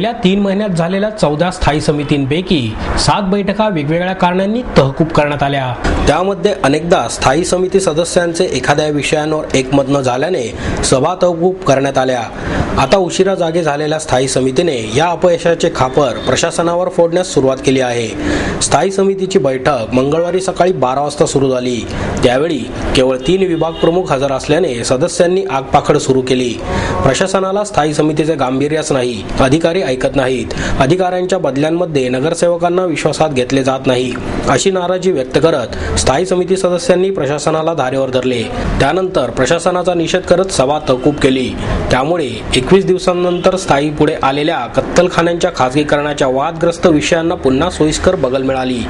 गेल्या 3 महिन्यात झालेल्या 14 स्थायी समितींपैकी 7 बैठका वेगवेगळ्या कारणांनी तहकूब करण्यात आल्या। त्यामध्ये अनेकदा स्थायी समिती सदस्यांचे एखाद्या विषयांवर एकमत न झाल्याने सभा तहकूब करण्यात आल्या। आता उशिरा जागे झालेल्या स्थायी समितीने या अपयशाचे खापर प्रशासनावर फोडण्यास सुरुवात केली आहे। स्थायी समितीची बैठक मंगळवारी सकाळी 12 वाजता सुरू झाली। त्यावेळी केवळ 3 विभाग प्रमुख हजर असल्याने सदस्यांनी आगपाखड सुरू केली। प्रशासनाला स्थायी समितीचे गांभीर्यच नाही, अधिकारी ऐकत नाहीत, अधिकाऱ्यांच्या बदल्यांमध्ये नगरसेवकांना विश्वासात घेतले जात नाही, अशी नाराजी व्यक्त करत स्थायी समिती सदस्यांनी प्रशासनाला धारेवर धरले। त्यानंतर प्रशासनाचा निषेध करत सभा तहकूब केली। त्यामुळे 21 दिवसांनंतर स्थायी पुढे आलेल्या कत्तलखान्यांच्या खासगीकरणाच्या वादग्रस्त विषयांना पुन्हा सोयीस्कर बगल मिळाली।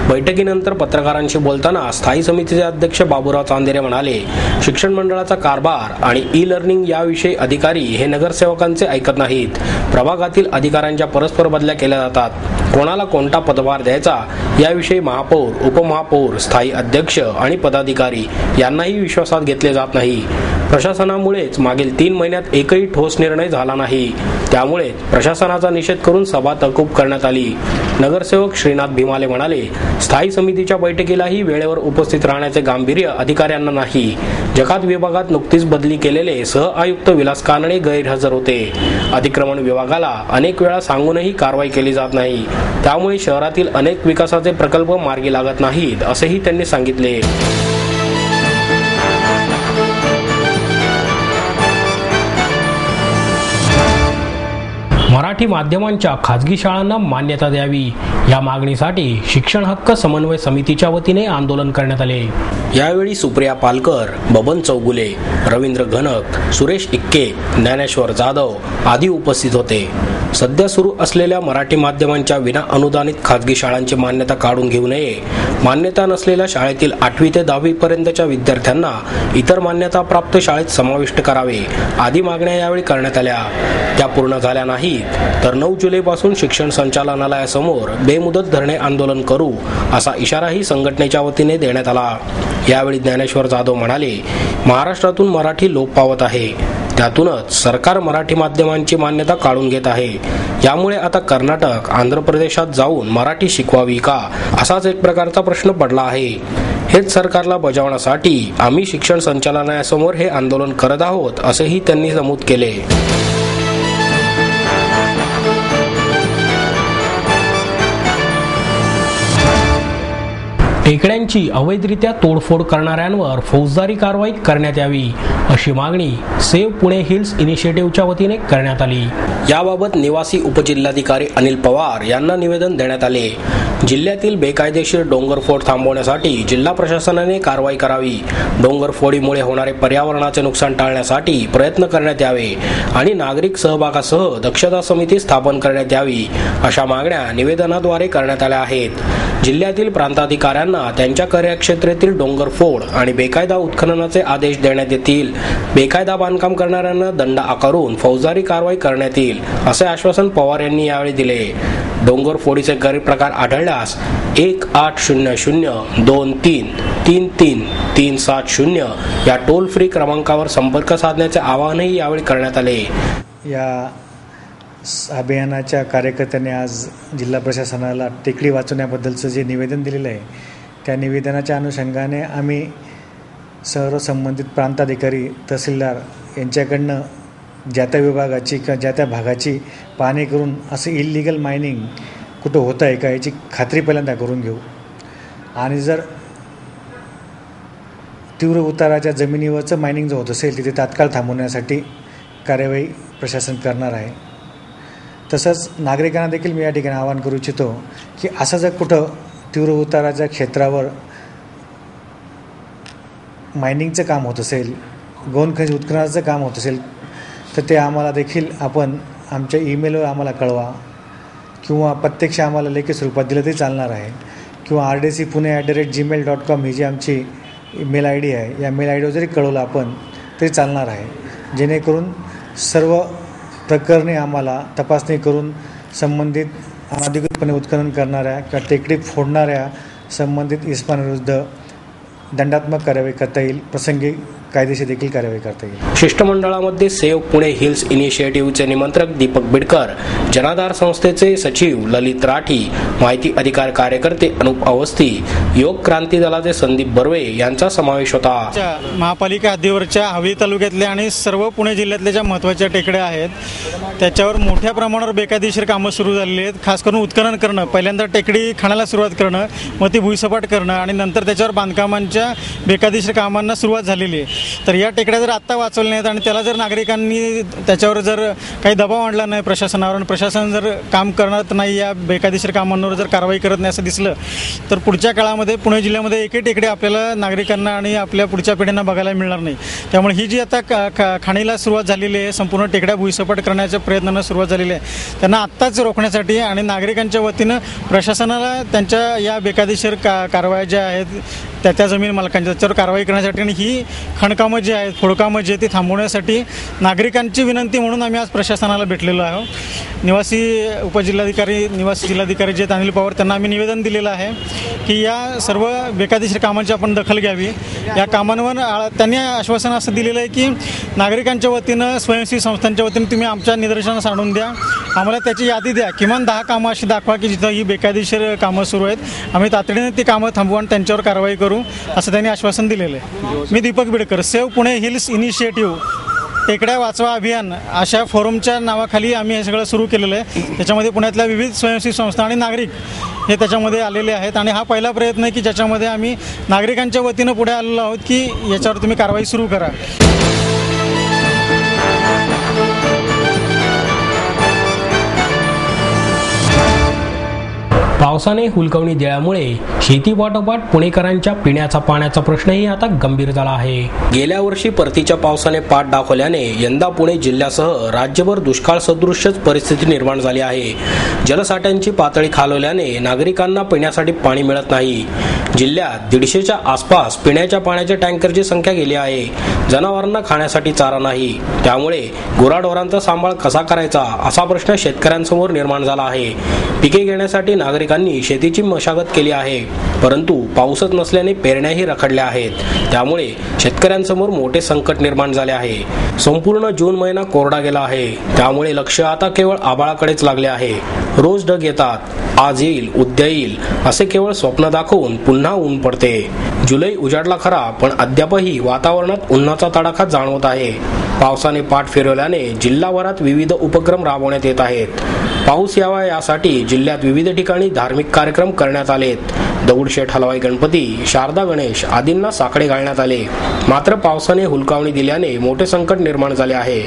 बैठकीनंतर पत्रकारांशी बोलताना स्थायी समितीचे अध्यक्ष बाबूराव चांदेरे म्हणाले, शिक्षण मंडळाचा कारभार आणि ई लर्निंग याविषयी अधिकारी हे नगरसेवकांचे ऐकत नाहीत। प्रभागातील अधिकाऱ्यांच्या परस्पर बदल्या केल्या जातात। कोणाला कोणता पदभार द्यायचा याविषयी महापौर, उपमहापौर, स्थायी अध्यक्ष आणि पदाधिकारी यांनाही विश्वासात घेतले जात नाही। प्रशासनामुळेच मागील 3 महिन्यात एकही ठोस निर्णय झाला नाही। त्यामुळे प्रशासनाचा निषेध करून सभा तहकूब करण्यात आली। नगरसेवक श्रीनाथ भीमाले म्हणाले, स्थायी समितीच्या बैठकीलाही वेळेवर उपस्थित राहण्याचे गांभीर्य अधिकाऱ्यांना नाही। जकात विभागात नुकतीच बदली केलेले सहआयुक्त विलास कानडे गैरहजर होते। अतिक्रमण विभागाला अनेक वेळा सांगूनही कारवाई केली जात नाही। त्यामुळे शहरातील अनेक विकासाचे प्रकल्प मार्गी लागत नाहीत, असेही त्यांनी सांगितले। मराठी माध्यमांच्या खाजगी शाळांना मान्यता द्यावी या मागणीसाठी शिक्षण हक्क समन्वय समितीच्या वतीने आंदोलन करण्यात आले। यावेळी सुप्रिया पालकर, बबन चौगुले, रवींद्र घनक, सुरेश इक्के, ज्ञानेश्वर जाधव आदी उपस्थित होते। सध्या सुरू असलेल्या मराठी माध्यमांच्या विना अनुदानित खाजगी शाळांची मान्यता काढून घेऊ नये, मान्यता नसलेल्या शाळेतील 8वी ते 10वी पर्यंतच्या विद्यार्थ्यांना इतर मान्यता प्राप्त शाळेत समाविष्ट करावे आदी मागण्या यावेळी करण्यात आल्या। त्या पूर्ण झाल्या नाहीत तर 9 जुलैपासून शिक्षण संचालनालयासमोर बेमुदत धरणे आंदोलन करू असा इशाराही संघटनेच्या वतीने देण्यात आला। यावेळी ज्ञानेश्वर जाधव म्हणाले, महाराष्ट्रातून मराठी लोप पावत आहे, त्यातूनच सरकार मराठी माध्यमांची मान्यता काढून घेत आहे। यामुळे आता कर्नाटक, आंध्र प्रदेशात जाऊन मराठी शिकवावी का, असाच एक प्रकारचा प्रश्न पडला आहे। हेच सरकारला बजावण्यासाठी आम्ही शिक्षण संचालनालयासमोर हे आंदोलन करत आहोत, असेही त्यांनी नमूद केले। टेकड्यांची अवैधरित्या तोडफोड करणाऱ्यांवर फौजदारी कारवाई करण्यात यावी अशी मागणी सेव्ह पुणे हिल्स इनिशिएटिव्हच्या वतीने करण्यात आली। याबाबत निवासी उपजिल्हाधिकारी अनिल पवार यांना निवेदन देण्यात आले। जिल्ह्यातील बेकायदेशीर डोंगरफोड थांबवण्यासाठी जिल्हा प्रशासनाने कारवाई करावी, डोंगरफोडीमुळे होणारे पर्यावरणाचे नुकसान टाळण्यासाठी प्रयत्न करण्यात यावे आणि नागरिक सहभागासह दक्षता समिती स्थापन करण्यात यावी अशा मागण्या निवेदनाद्वारे करण्यात आल्या आहेत। जिल्ह्यातील प्रांताधिकाऱ्यांना त्यांच्या कार्यक्षेत्रातील डोंगरफोड आणि बेकायदा उत्खननाचे आदेश देण्यात येतील। बेकायदा बांधकाम करणाऱ्यांना दंड आकारून फौजदारी कारवाई करण्यात येईल, असे आश्वासन पवार यांनी यावेळी दिले। डोंगरफोडीचे गैरप्रकार आढळल्यास 1800-23-33-370 या टोल फ्री क्रमांकावर संपर्क साधण्याचे आवाहनही यावेळी करण्यात आले। या अभियानाच्या कार्यकर्त्यांनी आज जिल्हा प्रशासनाला टेकडी वाचवण्याबद्दलचं जे निवेदन दिलेलं आहे, त्या निवेदनाच्या अनुषंगाने आम्ही सर्व संबंधित प्रांताधिकारी, तहसीलदार यांच्याकडनं ज्या त्या विभागाची किंवा ज्या त्या भागाची पाहणी करून असं इल्लीगल मायनिंग कुठं होतं आहे का याची खात्री पहिल्यांदा करून घेऊ आणि जर तीव्र उताराच्या जमिनीवरचं मायनिंग जो होत असेल तिथे तात्काळ थांबवण्यासाठी कार्यवाही प्रशासन करणार आहे। तसंच नागरिकांना देखील मी या ठिकाणी आवाहन करू इच्छितो की असं जर कुठं तीव्र उताराच्या क्षेत्रावर मायनिंगचं काम होत असेल, गौण खनिज उत्खननाचं काम होत असेल तर ते आम्हाला देखील आपण आमच्या ईमेलवर आम्हाला कळवा किंवा प्रत्यक्ष आम्हाला लेखी स्वरूपात दिलं तरी चालणार आहे किंवा rdcpune@gmail.com ही जी आमची मेल आय डी आहे, या मेल आय डीवर जरी कळवलं आपण तरी चालणार आहे, जेणेकरून सर्व प्रकरणे आम्हाला तपासणी करून संबंधित अनधिकृतपणे उत्खनन करणाऱ्या किंवा टेकडी फोडणाऱ्या संबंधित इस्मांविरुद्ध दंडात्मक कारवाई करता येईल, प्रसंगी कायदेशीर देखील कारवाई करता येईल. शिष्टमंडळामध्ये सेव्ह पुणे हिल्स इनिशिएटिव्हचे निमंत्रक दीपक बिडकर, जनाधार संस्थेचे सचिव ललित राठी, माहिती अधिकार कार्यकर्ते अनुप अवस्थी, योग क्रांती दलाचे संदीप बर्वे यांचा समावेश होता. महापालिका हद्दीवरच्या हवेली तालुक्यातल्या आणि सर्व पुणे जिल्ह्यातल्या ज्या महत्त्वाच्या टेकड्या आहेत त्याच्यावर मोठ्या प्रमाणावर बेकायदेशीर कामं सुरू झालेली आहेत. खास करून उत्खनन करणं, पहिल्यांदा टेकडी खाण्याला सुरुवात करणं, मग ती भुईसपाट करणं आणि नंतर त्याच्यावर बांधकामांच्या बेकायदेशीर कामांना सुरुवात झालेली आहे. तर या टेकड्या जर आत्ता वाचवल्या नाहीत आणि त्याला जर नागरिकांनी त्याच्यावर जर काही दबाव आणला नाही प्रशासनावर आणि प्रशासन जर काम करत नाही, या बेकायदेशीर कामांवर जर कारवाई करत नाही असं दिसलं तर पुढच्या काळामध्ये पुणे जिल्ह्यामध्ये एकही टेकडी आपल्याला नागरिकांना आणि आपल्या पुढच्या पिढ्यांना बघायला मिळणार नाही. त्यामुळे ही जी आता खाणीला सुरुवात झालेली आहे, संपूर्ण टेकड्या भुईसपाट करण्याच्या प्रयत्नांना सुरुवात झालेली आहे, त्यांना आत्ताच रोखण्यासाठी आणि नागरिकांच्या वतीनं प्रशासनाला त्यांच्या या बेकायदेशीर कारवाया ज्या आहेत त्या जमीन मालकांच्या त्याच्यावर कारवाई करण्यासाठी आणि ही खणकामं जी आहेत, फोडकामं जी आहेत ती थांबवण्यासाठी नागरिकांची विनंती म्हणून आम्ही आज प्रशासनाला भेटलेलो आहोत. निवासी उपजिल्हाधिकारी, निवासी जिल्हाधिकारी जे आहेत अनिल पवार, त्यांना आम्ही निवेदन दिलेलं आहे की या सर्व बेकायदेशीर कामांची आपण दखल घ्यावी. या कामांवर त्यांनी आश्वासन असं दिलेलं आहे की नागरिकांच्या वतीनं, स्वयंसेवी संस्थांच्या वतीनं तुम्ही आमच्या निदर्शनास आणून द्या, आम्हाला त्याची यादी द्या, किमान 10 कामं अशी दाखवा की जिथं ही बेकायदेशीर कामं सुरू आहेत, आम्ही तातडीने ती कामं थांबवू आणि त्यांच्यावर कारवाई करू असं त्यांनी आश्वासन दिलेलं आहे. मी Deepak Bidkar, Save Pune Hills Initiative टेकड्या वाचवा अभियान अशा फोरमच्या नावाखाली आम्ही हे सगळं सुरू केलेलं आहे. त्याच्यामध्ये पुण्यातल्या विविध स्वयंसेवी संस्था आणि नागरिक हे त्याच्यामध्ये आलेले आहेत आणि हा पहिला प्रयत्न आहे की ज्याच्यामध्ये आम्ही नागरिकांच्या वतीनं पुढे आलेलो आहोत की याच्यावर तुम्ही कारवाई सुरू करा. पावसाने हुलकवणी दिल्यामुळे शेतीपाठोपाठ पुणेकरांच्या पिण्याचा पाण्याचा प्रश्नही आता गंभीर झाला आहे. गेल्या वर्षी परतीच्या पावसाने पाठ दाखवल्याने यंदा पुणे जिल्ह्यासह राज्यभर दुष्काळ सदृशच परिस्थिती निर्माण झाली आहे. जलसाठ्यांची पातळी खालवल्याने नागरिकांना पिण्यासाठी पाणी मिळत नाही. जिल्ह्यात 150च्या आसपास पिण्याच्या पाण्याच्या टँकरची संख्या गेली आहे. जनावरांना खाण्यासाठी चारा नाही, त्यामुळे गुराढोरांचा सांभाळ कसा करायचा असा प्रश्न शेतकऱ्यांसमोर निर्माण झाला आहे. पिके घेण्यासाठी नागरिकांनी शेतीची मशागत केली आहे, परंतु पाऊसच नसल्याने पेरण्याही रखडल्या आहेत. त्यामुळे शेतकऱ्यांसमोर मोठे संकट निर्माण झाले आहे. संपूर्ण जून महिना कोरडा गेला आहे, त्यामुळे लक्ष आता केवळ आभाळाकडेच लागले आहे. रोज ढग येतात, आज येईल उद्या येईल असे केवळ स्वप्न दाखवून पुन्हा ऊन पडते. जुलै उजाडला खरा, पण अद्यापही वातावरणात उन्हाचा तडाखा जाणवत आहे. पावसाने पाठ फिरवल्याने जिल्हाभरात विविध उपक्रम राबवण्यात येत आहेत. पाऊस यावा यासाठी जिल्ह्यात विविध ठिकाणी धार्मिक कार्यक्रम करण्यात आलेत. दगडूशेठ हलवाई गणपती, शारदा गणेश आदींना साकडे घालण्यात आले. मात्र पावसाने हुलकावणी दिल्याने मोठे संकट निर्माण झाले आहे.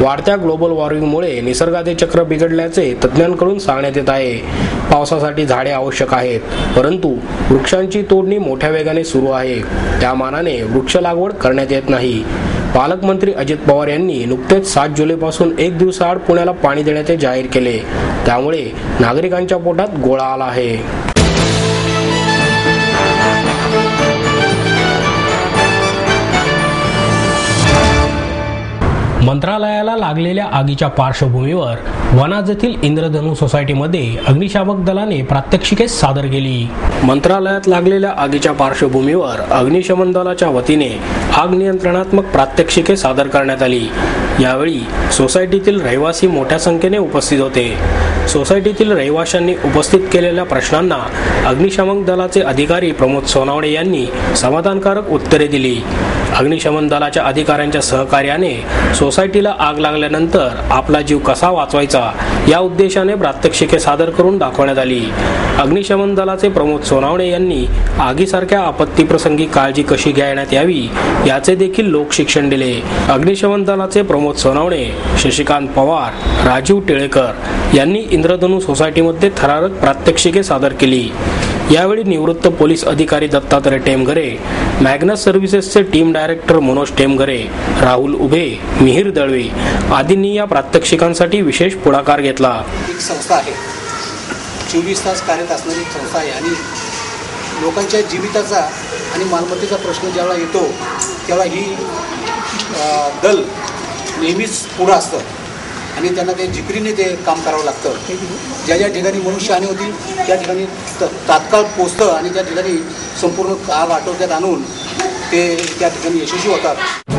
वाढत्या ग्लोबल वॉर्मिंगमुळे निसर्गाचे चक्र बिघडल्याचे तज्ज्ञांकडून सांगण्यात येत आहे. पावसासाठी झाडे आवश्यक आहेत, परंतु वृक्षांची तोडणी मोठ्या वेगाने सुरू आहे. त्या मानाने वृक्ष लागवड करण्यात येत नाही. पालकमंत्री अजित पवार यांनी नुकतेच 7 जुलैपासून 1 दिवसाआड पुण्याला पाणी देण्याचे जाहीर केले. त्यामुळे नागरिकांच्या पोटात गोळा आला आहे. मंत्रालयाला लागलेल्या आगीच्या पार्श्वभूमीवर वनाज येथील इंद्रधनु सोसायटीमध्ये अग्निशामक दलाने प्रात्यक्षिके सादर केली. मंत्रालयात लागलेल्या आगीच्या पार्श्वभूमीवर अग्निशमन दलाच्या वतीने आग नियंत्रणात्मक प्रात्यक्षिके सादर करण्यात आली. यावेळी सोसायटीतील रहिवासी मोठ्या संख्येने उपस्थित होते. सोसायटीतील रहिवाशांनी उपस्थित केलेल्या प्रश्नांना अग्निशमन दलाचे अधिकारी प्रमोद सोनावणे यांनी समाधानकारक उत्तरे दिली. अग्निशमन दलाच्या अधिकाऱ्यांच्या सहकार्याने सोसायटीला आग लागल्यानंतर आपला जीव कसा वाचवायचा या उद्देशाने प्रात्यक्षिके सादर करून दाखवण्यात आली. अग्निशमन दलाचे प्रमोद सोनावणे यांनी आगीसारख्या आपत्तीप्रसंगी काळजी कशी घेण्यात यावी याचे देखील लोकशिक्षण दिले. अग्निशमन दलाचे प्रमोद सोनावणे, शशिकांत पवार, राजीव टिळेकर यांनी इंद्रधनु सोसायटीमध्ये थरारक प्रात्यक्षिके सादर केली. यावेळी निवृत्त पोलीस अधिकारी दत्तात्रय टेमघरे, मॅग्नस सर्व्हिसेसचे टीम डायरेक्टर मनोज टेमघरे, राहुल उभे, मिहिर दळवे आदींनी या प्रात्यक्षिकांसाठी विशेष पुढाकार घेतला. एक संस्था आहे, 24 तास कार्यरत असणारी एक संस्था आहे आणि लोकांच्या जीविताचा आणि मालमत्तेचा प्रश्न ज्यावेळा येतो त्यावेळा ही दल नेहमीच पुढं असतं आणि त्यांना ते जिकरीने ते काम करावं लागतं. ज्या ज्या ठिकाणी मनुष्यहानी होती त्या ठिकाणी तात्काळ पोचतं आणि त्या ठिकाणी संपूर्ण आग आटोक्यात आणून ते त्या ठिकाणी यशस्वी होतात.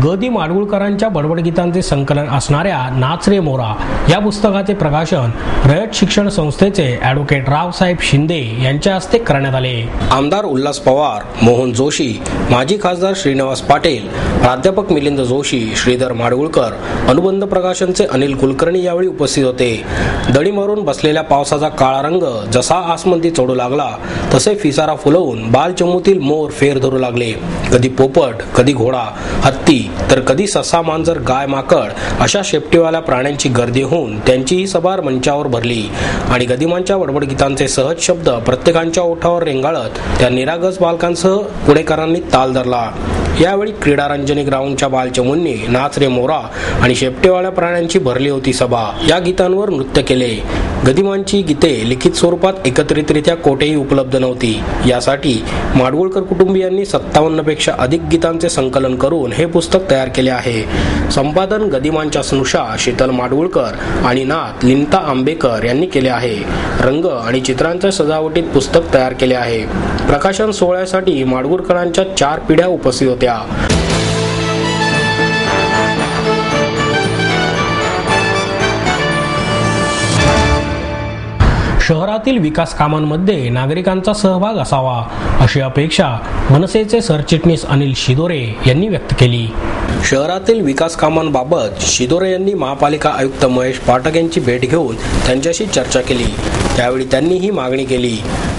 ग. माडगुळकरांच्या बडबड गीतांचे संकलन असणाऱ्या नाच रे मोरा या पुस्तकाचे प्रकाशन रयत शिक्षण संस्थेचे ॲडव्होकेट रावसाहेब शिंदे यांच्या हस्ते करण्यात आले. आमदार उल्हास पवार, मोहन जोशी, माजी खासदार श्रीनिवास पाटील, प्राध्यापक मिलिंद जोशी, श्रीधर माडगुळकर, अनुबंध प्रकाशनचे अनिल कुलकर्णी यावेळी उपस्थित होते. दडी मारून बसलेल्या पावसाचा काळा रंग जसा आसमंती चढू लागला तसे फिसारा फुलवून बालचमूतील मोर फेर धरू लागले. कधी पोपट, कधी घोडा, हत्ती तर कधी ससा, मांजर, गाय, माकड अशा शेपटीवाल्या प्राण्यांची गर्दी होऊन त्यांचीही सभार मंचावर भरली आणि गदिमांच्या बडबड गीतांचे सहज शब्द प्रत्येकांच्या ओठावर रेंगाळत त्या निरागस बालकांसह पुणेकरांनी ताल धरला. यावेळी क्रीडा रंजनी ग्राउंडच्या बालचमूंनी नाच रे मोरा आणि शेपटेवाल्या प्राण्यांची भरली होती सभा या गीतांवर नृत्य केले. गदिमांची गीते लिखित स्वरूपात एकत्रितरित्या कोठेही उपलब्ध नव्हती. यासाठी माडगुळकर कुटुंबियांनी 57 पेक्षा अधिक गीतांचे संकलन करून हे पुस्तक तयार केले आहे. संपादन गदिमांच्या स्नुषा शीतल माडगुळकर आणि नात लिंता आंबेकर यांनी केले आहे. रंग आणि चित्रांच्या सजावटीत पुस्तक तयार केले आहे. प्रकाशन सोहळ्यासाठी माडगुळकरांच्या 4 पिढ्या उपस्थित होत्या. शहरातील विकास कामांमध्ये नागरिकांचा सहभाग असावा अशी अपेक्षा मनसेचे सरचिटणीस अनिल शिदोरे यांनी व्यक्त केली. शहरातील विकास कामांबाबत शिदोरे यांनी महापालिका आयुक्त महेश पाठक यांची भेट घेऊन त्यांच्याशी चर्चा केली. त्यावेळी त्यांनी ही मागणी केली.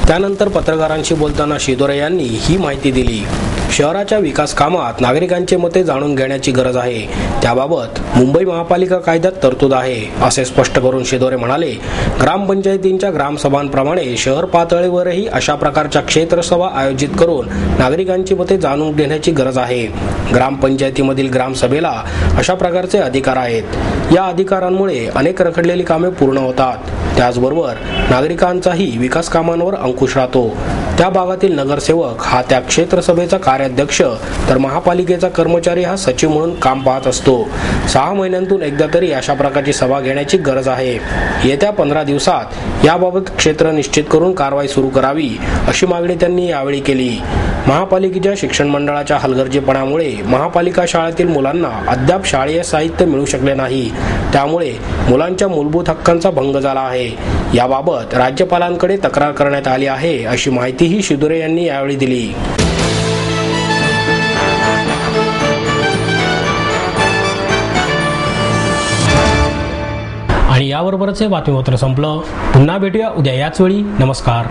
त्यानंतर पत्रकारांशी बोलताना शिदोरे यांनी ही माहिती दिली. शहराच्या विकास कामात नागरिकांचे मते जाणून घेण्याची गरज आहे. त्याबाबत मुंबई महापालिका कायद्यात तरतूद आहे असे स्पष्ट करून शिदोरे म्हणाले, ग्रामपंचायतींच्या ग्रामसभांप्रमाणे शहर पातळीवरही अशा प्रकारच्या क्षेत्रसभा आयोजित करून नागरिकांची मते जाणून घेण्याची गरज आहे. ग्रामपंचायतीमधील ग्रामसभेला अशा प्रकारचे अधिकार आहेत. या अधिकारांमुळे अनेक रखडलेली कामे पूर्ण होतात. त्याचबरोबर नागरिकांचाही विकास कामांवर अंकुश राहतो. त्या भागातील नगरसेवक हा त्या क्षेत्रसभेचा कार्याध्यक्ष तर महापालिकेचा कर्मचारी हा सचिव म्हणून काम पाहत असतो. 6 महिन्यांतून एकदा तरी अशा प्रकारची सभा घेण्याची गरज आहे. येत्या 15 दिवसात याबाबत क्षेत्र निश्चित करून कारवाई सुरू करावी अशी मागणी त्यांनी यावेळी केली. महापालिकेच्या शिक्षण मंडळाच्या हलगर्जीपणामुळे महापालिका शाळेतील मुलांना अद्याप शाळेय साहित्य मिळू शकले नाही. त्यामुळे मुलांच्या मूलभूत हक्कांचा भंग झाला आहे. याबाबत राज्यपालांकडे तक्रार करण्यात आली आहे अशी माहितीही शिदोरे यांनी यावेळी दिली. आणि याबरोबरच हे बातमीपत्र संपलं. पुन्हा भेटूया उद्या याच वेळी. नमस्कार.